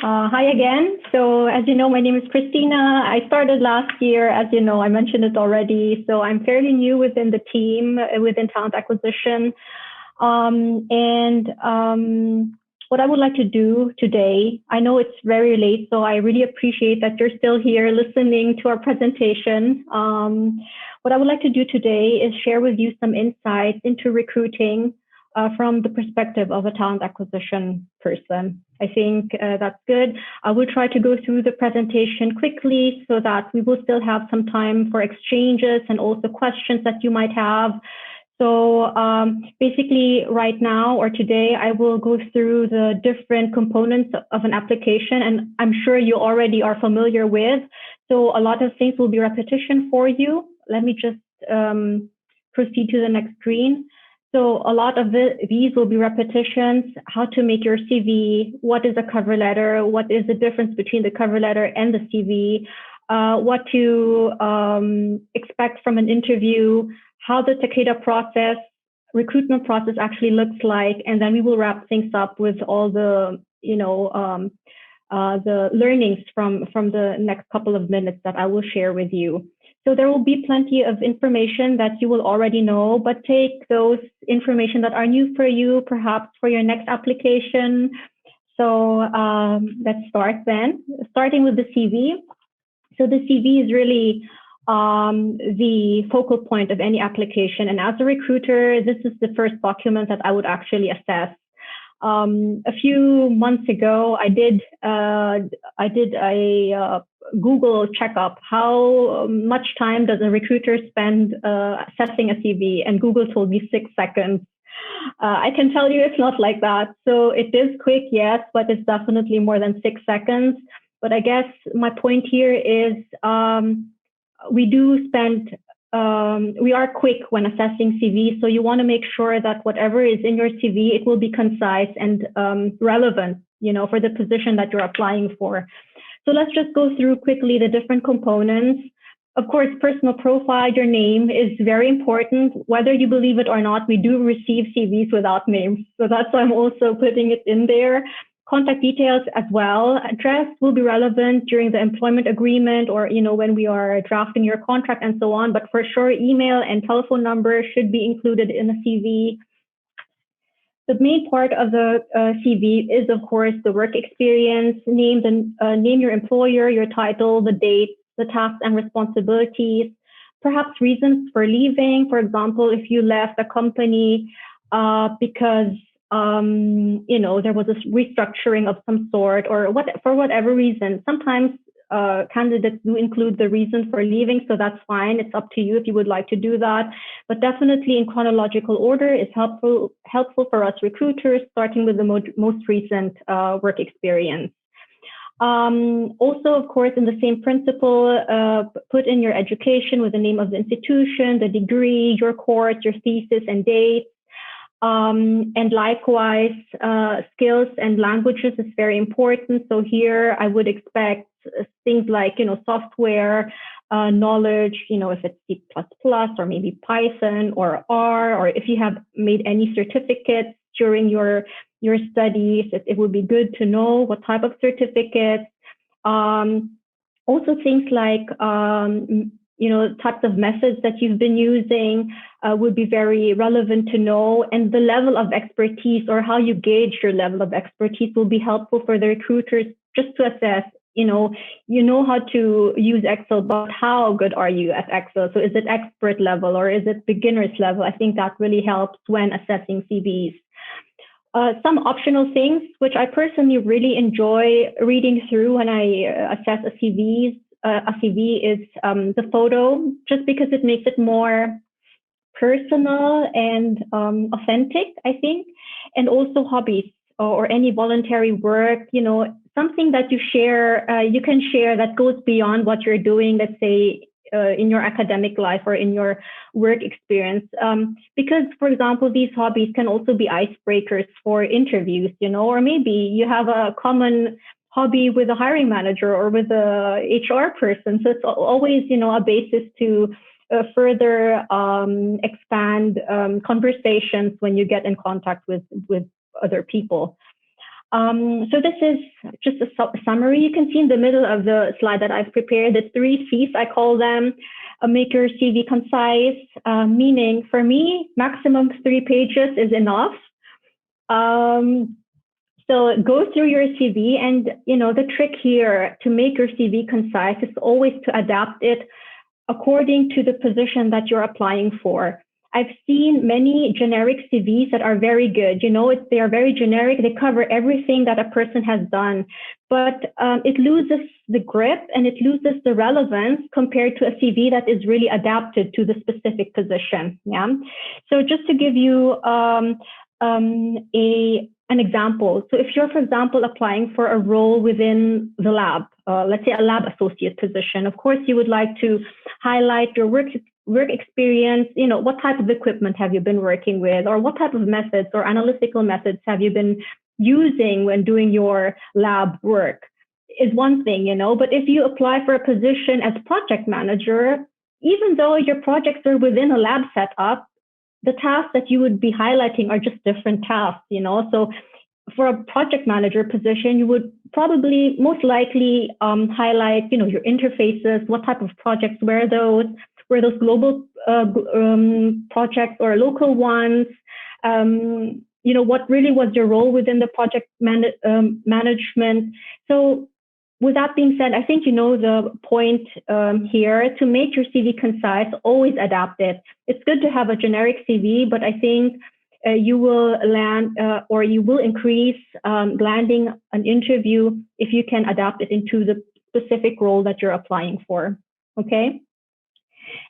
Hi again. So as you know, my name is Cristina. I started last year, as you know, I mentioned it already. So I'm fairly new within the team, within talent acquisition. What I would like to do today, I know it's very late, so I really appreciate that you're still here listening to our presentation. What I would like to do today is share with you some insights into recruiting from the perspective of a talent acquisition person. I think that's good. I will try to go through the presentation quickly so that we will still have some time for exchanges and also questions that you might have. So basically right now or today, I will go through the different components of an application, and I'm sure you already are familiar with. So a lot of things will be repetition for you. Let me just proceed to the next screen. So a lot of these will be repetitions, how to make your CV, what is a cover letter, what is the difference between the cover letter and the CV, what to expect from an interview, how the Takeda process, recruitment process actually looks like, and then we will wrap things up with all the, the learnings from the next couple of minutes that I will share with you. So there will be plenty of information that you will already know, but take those information that are new for you, perhaps for your next application. So let's start then, starting with the CV. So the CV is really the focal point of any application. And as a recruiter, this is the first document that I would actually assess. A few months ago, I did a Google checkup. How much time does a recruiter spend assessing a CV? And Google told me 6 seconds. I can tell you it's not like that. So it is quick, yes, but it's definitely more than 6 seconds. But I guess my point here is we are quick when assessing CVs. So you want to make sure that whatever is in your CV, it will be concise and relevant, for the position that you're applying for. So let's just go through quickly the different components. Of course, personal profile, your name is very important. Whether you believe it or not, we do receive CVs without names. So that's why I'm also putting it in there. Contact details as well. Address will be relevant during the employment agreement or, when we are drafting your contract and so on. But for sure, email and telephone number should be included in the CV. The main part of the CV is, of course, the work experience. Name your employer, your title, the date, the tasks and responsibilities, perhaps reasons for leaving. For example, if you left a company because there was a restructuring of some sort or for whatever reason. Sometimes candidates do include the reason for leaving, so that's fine. It's up to you if you would like to do that. But definitely in chronological order is helpful for us recruiters, starting with the most recent work experience. Also, of course, in the same principle, put in your education with the name of the institution, the degree, your course, your thesis and dates. And likewise, skills and languages is very important. So here I would expect things like, software knowledge, if it's C++ or maybe Python or R, or if you have made any certificates during your studies, it would be good to know what type of certificates. Also things like, types of methods that you've been using would be very relevant to know, and the level of expertise or how you gauge your level of expertise will be helpful for the recruiters just to assess, you know how to use Excel, but how good are you at Excel? So is it expert level or is it beginner's level? I think that really helps when assessing CVs. Some optional things, which I personally really enjoy reading through when I assess a CV is the photo, just because it makes it more personal and authentic, I think, and also hobbies or any voluntary work, something that you can share that goes beyond what you're doing, let's say, in your academic life or in your work experience. Because, for example, these hobbies can also be icebreakers for interviews, or maybe you have a common hobby with a hiring manager or with a HR person. So it's always, a basis to further expand conversations when you get in contact with other people. So this is just a summary. You can see in the middle of the slide that I've prepared the 3 C's, I call them. Make your CV concise, meaning for me, maximum 3 pages is enough. So go through your CV, and the trick here to make your CV concise is always to adapt it according to the position that you're applying for. I've seen many generic CVs that are very good. They are very generic. They cover everything that a person has done, but it loses the grip and it loses the relevance compared to a CV that is really adapted to the specific position. Yeah. So just to give you an example. So if you're, for example, applying for a role within the lab, let's say a lab associate position, of course, you would like to highlight your work experience. What type of equipment have you been working with, or what type of methods or analytical methods have you been using when doing your lab work is one thing, but if you apply for a position as project manager, even though your projects are within a lab setup, the tasks that you would be highlighting are just different tasks, So for a project manager position, you would probably most likely highlight, your interfaces, what type of projects were those global projects or local ones, what really was your role within the project management. So with that being said, I think the point here. To make your CV concise, always adapt it. It's good to have a generic CV, but I think you will land or you will increase landing an interview if you can adapt it into the specific role that you're applying for. Okay.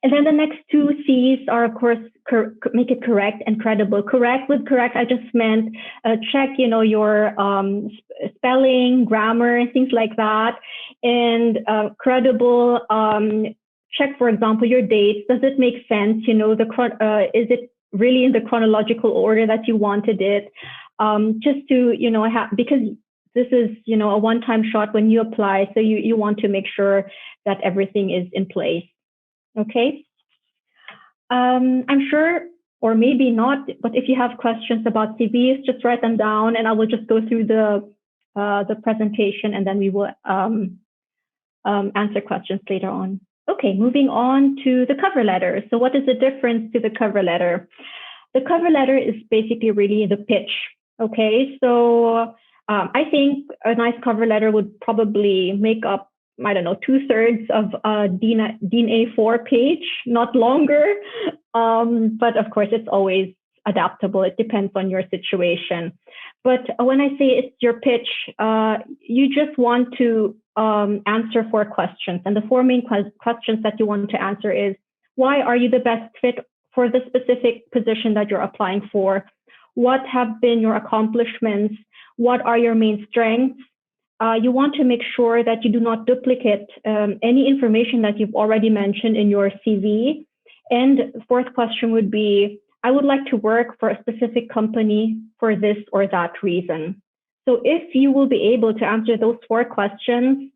And then the next 2 C's are, of course, make it correct and credible. With correct, I just meant check, your spelling, grammar, and things like that. And credible, check, for example, your dates. Does it make sense? Is it really in the chronological order that you wanted it? Just to, because this is, a one-time shot when you apply. So you want to make sure that everything is in place. Okay. I'm sure, or maybe not, but if you have questions about CVs, just write them down, and I will just go through the presentation, and then we will answer questions later on. Okay, moving on to the cover letter. So what is the difference to the cover letter? The cover letter is basically really the pitch. Okay, so I think a nice cover letter would probably make up, I don't know, 2/3 of a DIN A4 page, not longer. But of course, it's always adaptable. It depends on your situation. But when I say it's your pitch, you just want to answer 4 questions. And the 4 main questions that you want to answer is, why are you the best fit for the specific position that you're applying for? What have been your accomplishments? What are your main strengths? You want to make sure that you do not duplicate any information that you've already mentioned in your CV. And the 4th question would be, I would like to work for a specific company for this or that reason. So if you will be able to answer those 4 questions,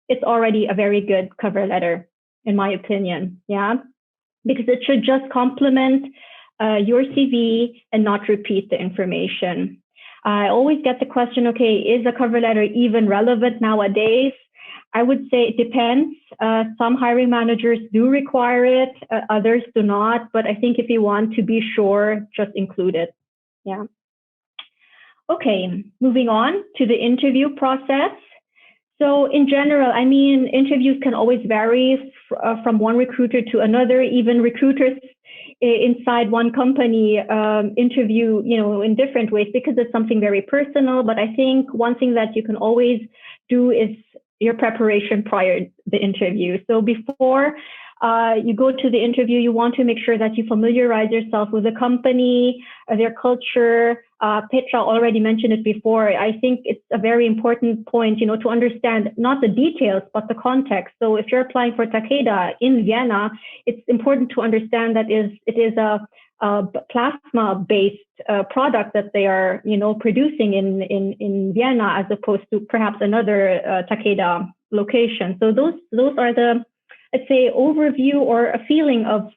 it's already a very good cover letter, in my opinion. Yeah, because it should just complement your CV and not repeat the information. I always get the question, okay, is a cover letter even relevant nowadays? I would say it depends. Some hiring managers do require it, others do not. But I think if you want to be sure, just include it. Yeah. Okay, moving on to the interview process. So in general, I mean, interviews can always vary from one recruiter to another. Even recruiters inside one company interview, in different ways because it's something very personal. But I think one thing that you can always do is your preparation prior to the interview. So before you go to the interview, you want to make sure that you familiarize yourself with the company, their culture. Petra already mentioned it before. I think it's a very important point, to understand not the details, but the context. So if you're applying for Takeda in Vienna, it's important to understand that it is a plasma-based product that they are, producing in Vienna, as opposed to perhaps another Takeda location. So those are the, let's say, overview or a feeling of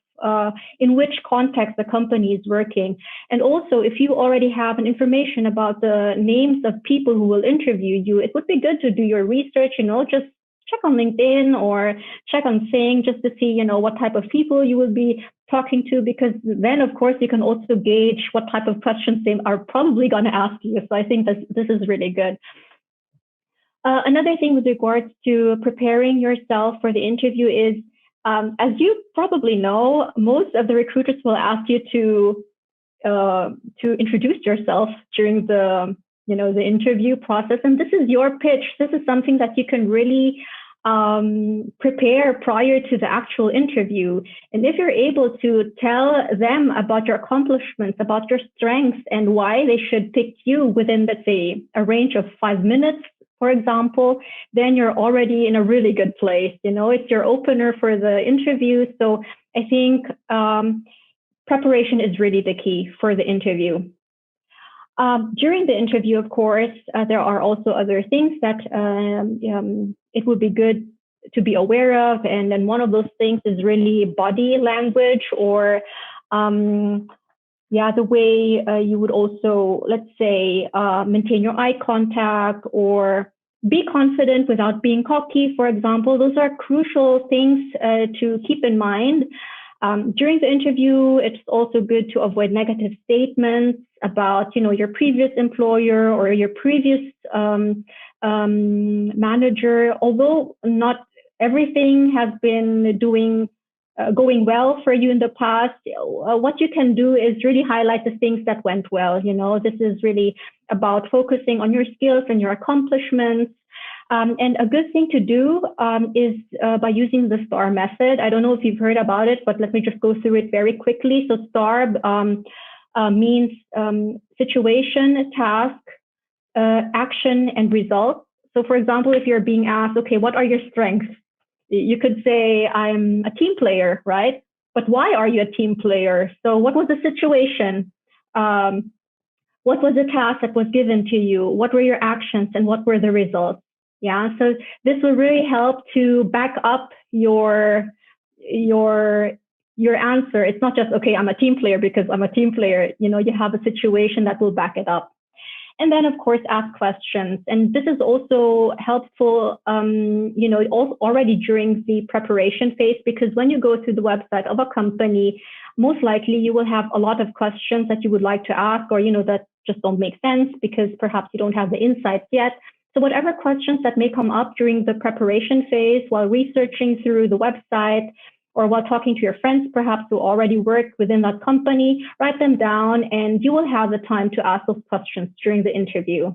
in which context the company is working. And also, if you already have an information about the names of people who will interview you, it would be good to do your research, just check on LinkedIn or check on Sing just to see, what type of people you will be talking to, because then, of course, you can also gauge what type of questions they are probably going to ask you. So I think this is really good. Another thing with regards to preparing yourself for the interview is, as you probably know, most of the recruiters will ask you to introduce yourself during the interview process. And this is your pitch. This is something that you can really prepare prior to the actual interview. And if you're able to tell them about your accomplishments, about your strengths, and why they should pick you within, let's say, a range of 5 minutes, for example, then you're already in a really good place. It's your opener for the interview. So I think preparation is really the key for the interview. During the interview, of course, there are also other things that it would be good to be aware of. And then one of those things is really body language, or the way you would also, let's say, maintain your eye contact or be confident without being cocky, for example. Those are crucial things to keep in mind. During the interview, it's also good to avoid negative statements about, your previous employer or your previous manager. Although not everything has been going well for you in the past, what you can do is really highlight the things that went well. This is really about focusing on your skills and your accomplishments. And a good thing to do is by using the STAR method. I don't know if you've heard about it, but let me just go through it very quickly. So STAR means situation, task, action, and result. So for example, if you're being asked, okay, what are your strengths? You could say, I'm a team player, right? But why are you a team player? So what was the situation? What was the task that was given to you? What were your actions and what were the results? Yeah, so this will really help to back up your answer. It's not just, okay, I'm a team player because I'm a team player. You have a situation that will back it up. And then, of course, ask questions. And this is also helpful, already during the preparation phase, because when you go to the website of a company, most likely you will have a lot of questions that you would like to ask, or, that just don't make sense because perhaps you don't have the insights yet. So whatever questions that may come up during the preparation phase while researching through the website, or while talking to your friends, perhaps who already work within that company, write them down, and you will have the time to ask those questions during the interview.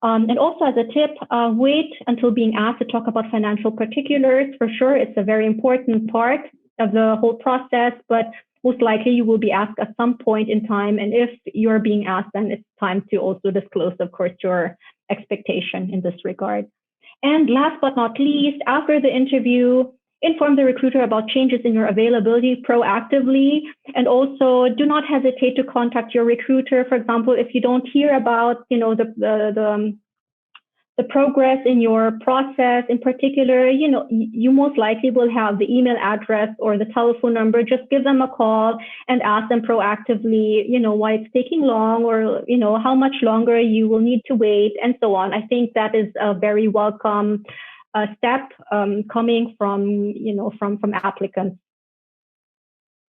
And also as a tip, wait until being asked to talk about financial particulars. For sure, it's a very important part of the whole process, but most likely you will be asked at some point in time. And if you're being asked, then it's time to also disclose, of course, your expectation in this regard. And last but not least, after the interview, inform the recruiter about changes in your availability proactively, and also do not hesitate to contact your recruiter. For example, if you don't hear about, the progress in your process in particular, you most likely will have the email address or the telephone number. Just give them a call and ask them proactively, why it's taking long, or, how much longer you will need to wait, and so on. I think that is a very welcome step coming from, from applicants.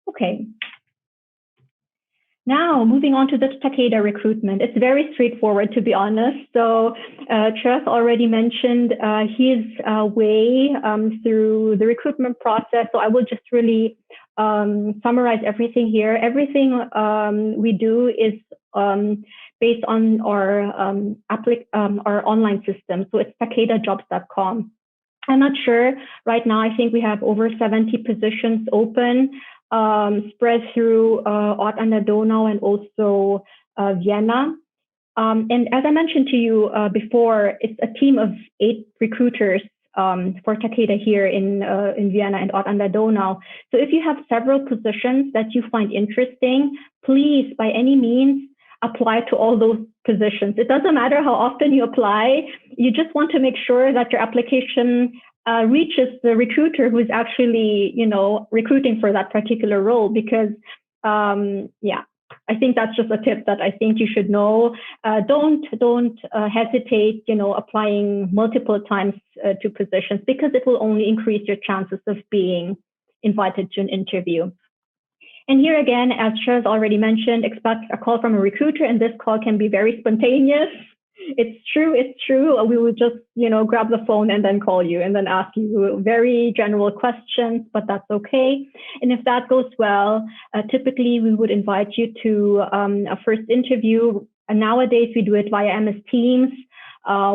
Okay. Now, moving on to the Takeda recruitment. It's very straightforward, to be honest. So Trev already mentioned his way through the recruitment process. So I will just really summarize everything here. Everything we do is based on our online system. So it's takedajobs.com. I'm not sure right now. I think we have over 70 positions open, spread through Ort an der Donau and also Vienna. And as I mentioned to you before, it's a team of 8 recruiters for Takeda here in Vienna and Ort an der Donau. So if you have several positions that you find interesting, please, by any means, apply to all those positions. It doesn't matter how often you apply. You just want to make sure that your application reaches the recruiter who's actually, recruiting for that particular role. Because, I think that's just a tip that I think you should know. Don't hesitate, applying multiple times to positions, because it will only increase your chances of being invited to an interview. And here again, as Shaz already mentioned, expect a call from a recruiter, and this call can be very spontaneous. It's true. We will just, grab the phone and then call you and then ask you very general questions, but that's okay. And if that goes well, typically we would invite you to a first interview. And nowadays we do it via MS Teams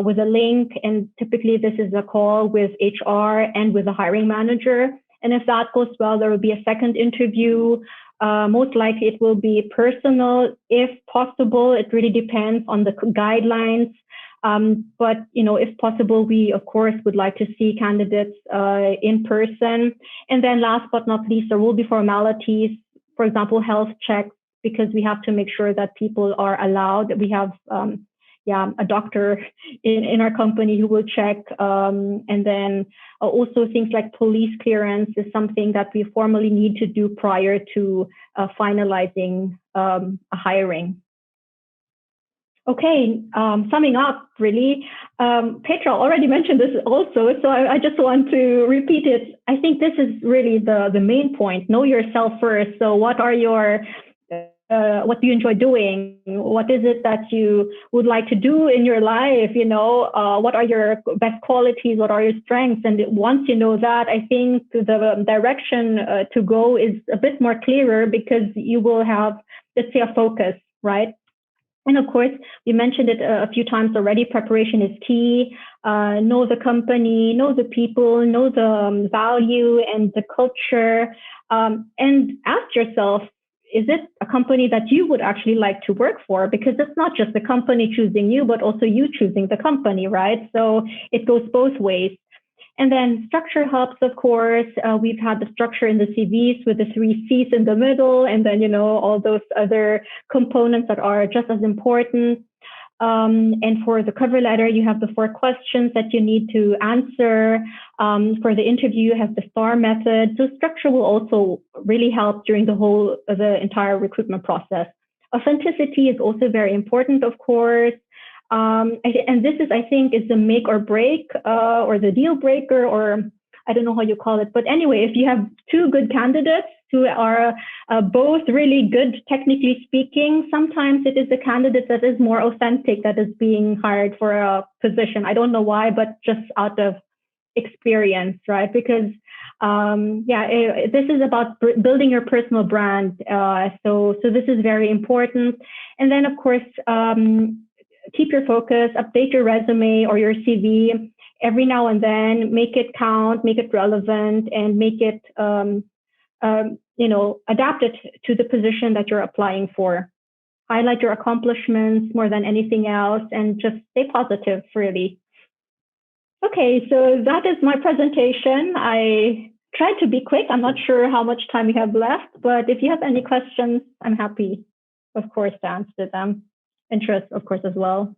with a link. And typically this is a call with HR and with a hiring manager. And if that goes well, there will be a second interview. Most likely it will be personal, if possible. It really depends on the guidelines. But, if possible, we, of course, would like to see candidates in person. And then last but not least, there will be formalities, for example, health checks, because we have to make sure that people are allowed. We have a doctor in our company who will check. And then also things like police clearance is something that we formally need to do prior to finalizing a hiring. Okay, summing up, really, Petra already mentioned this also, so I just want to repeat it. I think this is really the main point. Know yourself first. So what are your what do you enjoy doing? What is it that you would like to do in your life? What are your best qualities? What are your strengths? And once you know that, I think the direction to go is a bit more clearer, because you will have, let's say, a focus, right? And of course, we mentioned it a few times already, preparation is key. Know the company, know the people, know the value and the culture, and ask yourself, is it a company that you would actually like to work for? Because it's not just the company choosing you, but also you choosing the company, right? So it goes both ways. And then structure helps, of course. We've had the structure in the CVs with the 3 C's in the middle, and then, all those other components that are just as important. And for the cover letter, you have the 4 questions that you need to answer. For the interview, you have the STAR method. So structure will also really help during the entire recruitment process. Authenticity is also very important, of course. And this is, I think, is the make or break, or the deal breaker, or I don't know how you call it. But anyway, if you have 2 good candidates who are both really good, technically speaking, sometimes it is the candidate that is more authentic that is being hired for a position. I don't know why, but just out of experience, right? Because, this is about building your personal brand. So this is very important. And then, of course, keep your focus, update your resume or your CV every now and then, make it count, make it relevant, and make it, adapt it to the position that you're applying for. Highlight your accomplishments more than anything else, and just stay positive, really. Okay, so that is my presentation. I tried to be quick. I'm not sure how much time we have left, but if you have any questions, I'm happy, of course, to answer them. Interest, of course, as well.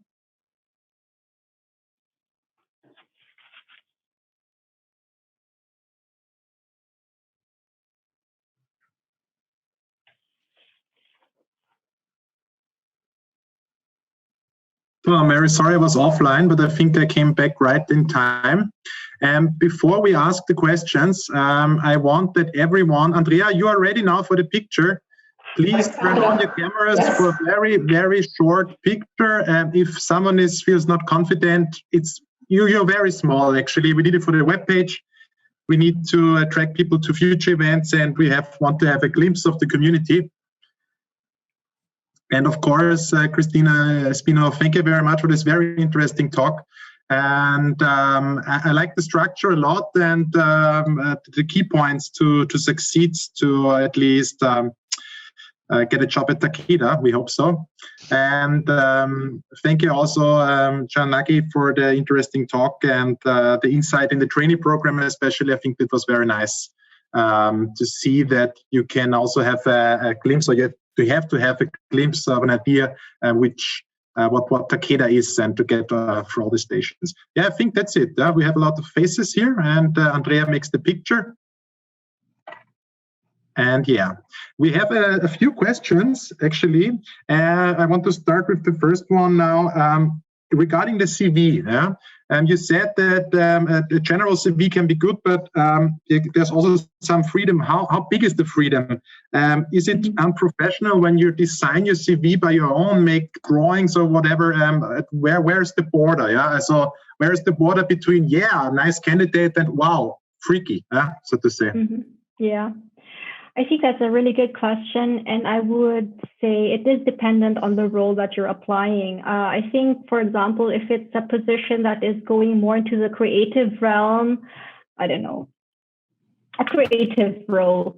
Well, I'm very sorry I was offline, but I think I came back right in time. And before we ask the questions, I want that everyone, Andrea, you are ready now for the picture. Please turn on your cameras for a very, very short picture. And if someone feels not confident, you're very small, actually. We did it for the webpage. We need to attract people to future events, and we want to have a glimpse of the community. And of course, Cristina Espino, thank you very much for this very interesting talk. And I like the structure a lot, and the key points to succeed, to at least get a job at Takeda. We hope so. And thank you also, John Nagy, for the interesting talk and the insight in the trainee program, especially. I think it was very nice to see that you can also have a glimpse, or you have to have a glimpse of an idea which what Takeda is and to get for all the stations. Yeah, I think that's it. We have a lot of faces here, and Andrea makes the picture. And yeah, we have a few questions, actually. I want to start with the first one now. Regarding the CV, you said that the general CV can be good, but there's also some freedom. How big is the freedom? Is it unprofessional when you design your CV by your own, make drawings or whatever? Where's the border? Yeah, so where's the border between nice candidate and wow, freaky, so to say? Yeah. I think that's a really good question, and I would say it is dependent on the role that you're applying. I think, for example, if it's a position that is going more into the creative realm, I don't know, a creative role,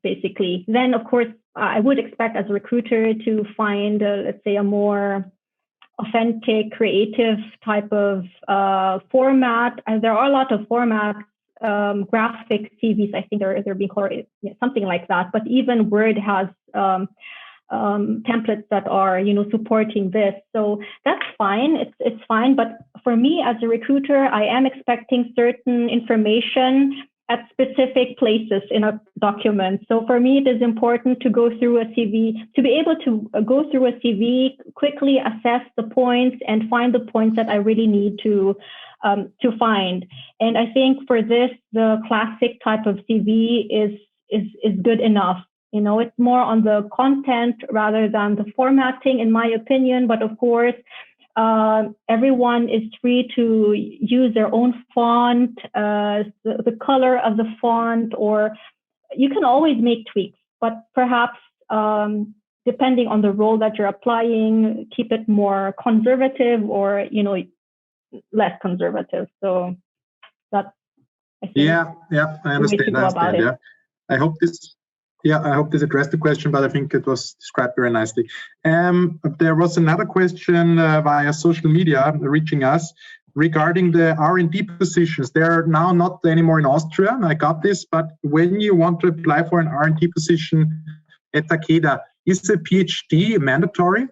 basically, then of course I would expect as a recruiter to find, let's say, a more authentic, creative type of format. And there are a lot of formats. Graphic CVs, I think they're being called something like that. But even Word has templates that are, supporting this. So that's fine. It's fine. But for me as a recruiter, I am expecting certain information at specific places in a document. So for me, it is important to go through a CV, to be able to go through a CV, quickly assess the points and find the points that I really need to find. And I think for this, the classic type of CV is good enough. It's more on the content rather than the formatting, in my opinion. But of course, everyone is free to use their own font, the color of the font, or you can always make tweaks. But perhaps depending on the role that you're applying, keep it more conservative or less conservative. So that's, I think, I understand. I hope this addressed the question, but I think it was described very nicely. There was another question via social media reaching us regarding the R&D positions. They're now not anymore in Austria. I got this, but when you want to apply for an R&D position at Takeda, is a PhD mandatory?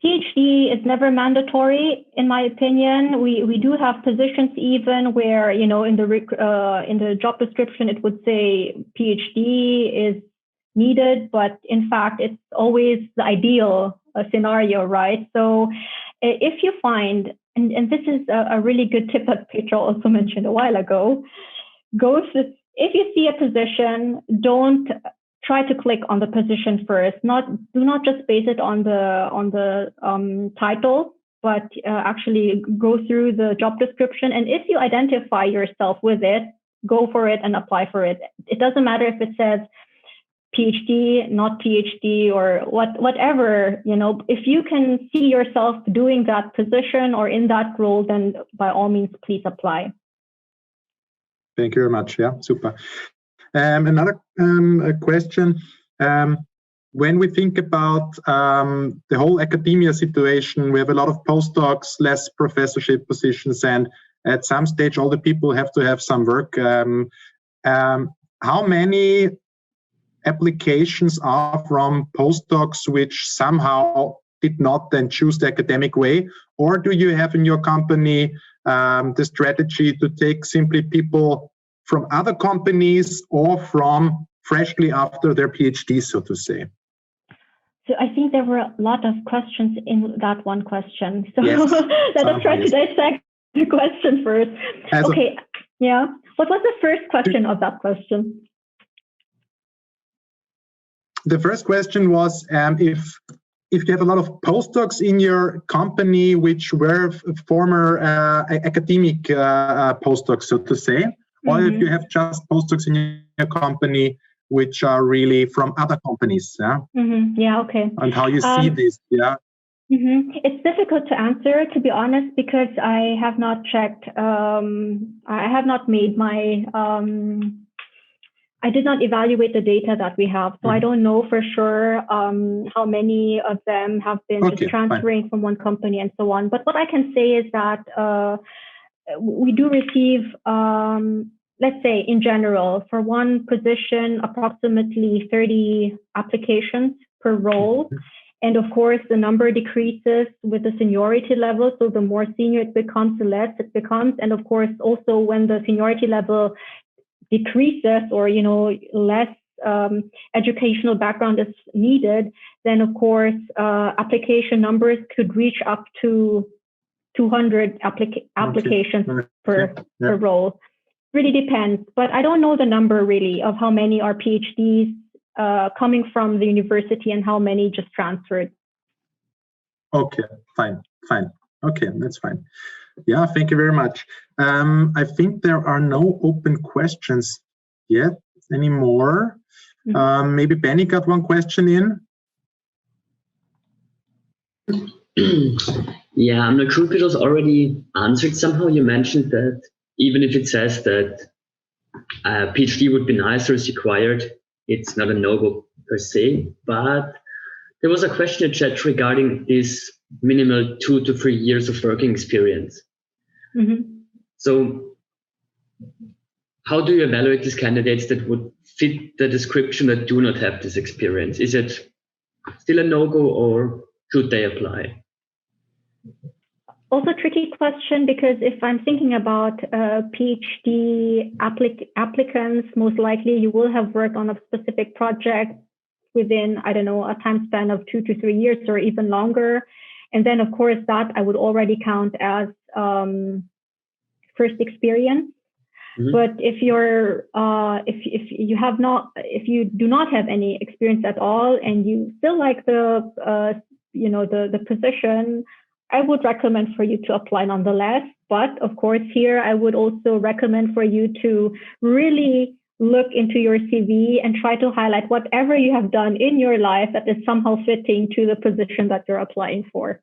PhD is never mandatory, in my opinion. We do have positions even where, in the job description, it would say PhD is needed, but in fact, it's always the ideal scenario, right? So if you find, and this is a really good tip that Petra also mentioned a while ago, if you see a position, don't try to click on the position first. Do not just base it on the title, but actually go through the job description. And if you identify yourself with it, go for it and apply for it. It doesn't matter if it says PhD, not PhD, or whatever. If you can see yourself doing that position or in that role, then by all means, please apply. Thank you very much. Yeah, super. Another question, when we think about the whole academia situation, we have a lot of postdocs, less professorship positions, and at some stage, all the people have to have some work. How many applications are from postdocs which somehow did not then choose the academic way? Or do you have in your company the strategy to take simply people from other companies or from freshly after their PhD, so to say? So I think there were a lot of questions in that one question. So yes, let us try to dissect the question first. Okay, yeah. What was the first question of that question? The first question was if you have a lot of postdocs in your company which were former academic postdocs, so to say, or if you have just postdocs in your company which are really from other companies. Yeah, okay. And how you see this, It's difficult to answer, to be honest, because I have not checked. I have not made my, I did not evaluate the data that we have. So I don't know for sure how many of them have been just transferring from one company and so on. But what I can say is that we do receive, let's say in general, for one position, approximately 30 applications per role. And of course, the number decreases with the seniority level. So the more senior it becomes, the less it becomes. And of course, also when the seniority level decreases, or, you know, less educational background is needed, then of course, application numbers could reach up to 200 applications per role. Really depends, but I don't know the number really of how many are PhDs coming from the university and how many just transferred. Okay, fine. Okay, that's fine. Yeah, thank you very much. I think there are no open questions yet anymore. Mm-hmm. Maybe Benny got one question in. Yeah, recruitment was already answered somehow. You mentioned that even if it says that a PhD would be nice or is required, it's not a no-go per se. But there was a question in chat regarding this minimal 2 to 3 years of working experience. Mm-hmm. So how do you evaluate these candidates that would fit the description that do not have this experience? Is it still a no-go, or should they apply? Also a tricky question, because if I'm thinking about PhD applicants, most likely you will have worked on a specific project within, I don't know, a time span of 2 to 3 years or even longer. And then, of course, that I would already count as first experience. Mm-hmm. But if you're if you do not have any experience at all and you still like the position, I would recommend for you to apply nonetheless. But of course, here I would also recommend for you to really look into your CV and try to highlight whatever you have done in your life that is somehow fitting to the position that you're applying for.